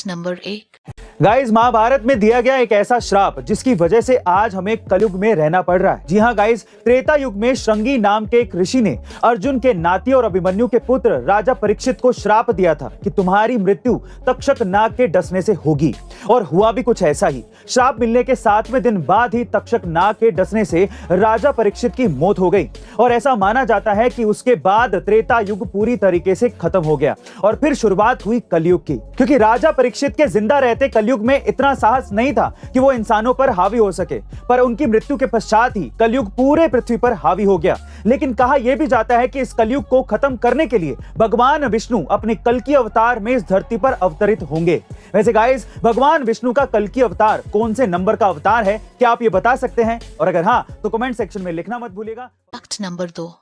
Number 1। Guys, Mahabharat में दिया गया एक ऐसा श्राप जिसकी वजह से आज हमें कलयुग में रहना पड़ रहा है। जी हाँ गाइस, त्रेता युग में श्रृंगी नाम के एक ऋषि ने अर्जुन के नाती और अभिमन्यु के पुत्र राजा परीक्षित को श्राप दिया था कि तुम्हारी मृत्यु तक्षक नाग के डसने से होगी। और हुआ भी कुछ ऐसा ही। श्राप मिलने के 7वें दिन बाद ही तक्षक नाग के डसने से राजा परीक्षित की मौत हो गई। और ऐसा माना जाता है कि उसके बाद त्रेता युग पूरी तरीके से खत्म हो गया और फिर शुरुआत हुई कलयुग की। क्योंकि राजा परीक्षित के जिंदा रहते कलयुग में इतना साहस नहीं था कि वो इंसानों पर हावी हो सके, पर उनकी मृत्यु के पश्चात ही कलयुग पूरे पृथ्वी पर हावी हो गया। लेकिन कहा यह भी जाता है कि इस कलयुग को खत्म करने के लिए भगवान विष्णु अपने कल्कि अवतार में इस धरती पर अवतरित होंगे। वैसे गाइस, भगवान विष्णु का कल्कि अवतार कौन से नंबर का अवतार है, क्या आप ये बता सकते हैं? और अगर हाँ, तो कमेंट सेक्शन में लिखना मत भूलिएगा। Fact number 2।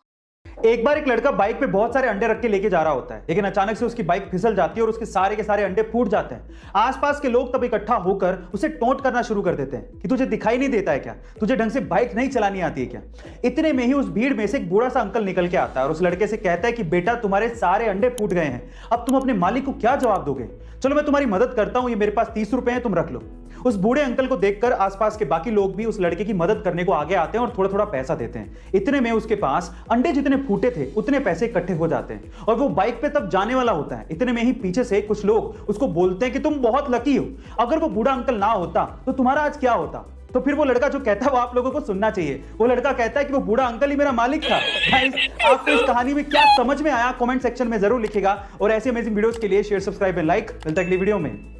एक बार एक लड़का बाइक पे बहुत सारे अंडे रख के लेके जा रहा होता है, लेकिन अचानक से उसकी बाइक फिसल जाती है और उसके सारे के सारे अंडे फूट जाते हैं। आसपास के लोग तब इकट्ठा होकर उसे टोंट करना शुरू कर देते हैं कि तुझे दिखाई नहीं देता है क्या? तुझे ढंग से बाइक नहीं चलानी आती है क्या? इतने में ही उस भीड़ में से एक बूढ़ा सा अंकल निकल के आता है और उस लड़के से कहता है कि बेटा, तुम्हारे सारे अंडे फूट गए हैं, अब तुम अपने मालिक को क्या जवाब दोगे? चलो मैं तुम्हारी मदद करता हूं, ये मेरे पास 30 रुपए हैं, तुम रख लो। उस बूढ़े अंकल को देखकर आसपास के बाकी लोग भी उस लड़के की मदद करने को आगे आते हैं और थोड़ा थोड़ा पैसा देते हैं। इतने में उसके पास अंडे जितने फूटे थे उतने पैसे इकट्ठे हो जाते हैं और वो बाइक पे तब जाने वाला होता है। इतने में ही पीछे से कुछ लोग उसको बोलते हैं कि तुम बहुत लकी हो, अगर वो बूढ़ा अंकल ना होता तो तुम्हारा आज क्या होता? तो फिर वो लड़का जो कहता है वो आप लोगों को सुनना चाहिए। वो लड़का कहता है कि वो बूढ़ा अंकल ही मेरा मालिक था। गाइस, आपको इस कहानी में क्या समझ में आया कमेंट सेक्शन में जरूर लिखिएगा और ऐसे अमेजिंग वीडियोस के लिए शेयर, सब्सक्राइब एंड लाइक। मिलता है अगली वीडियो में।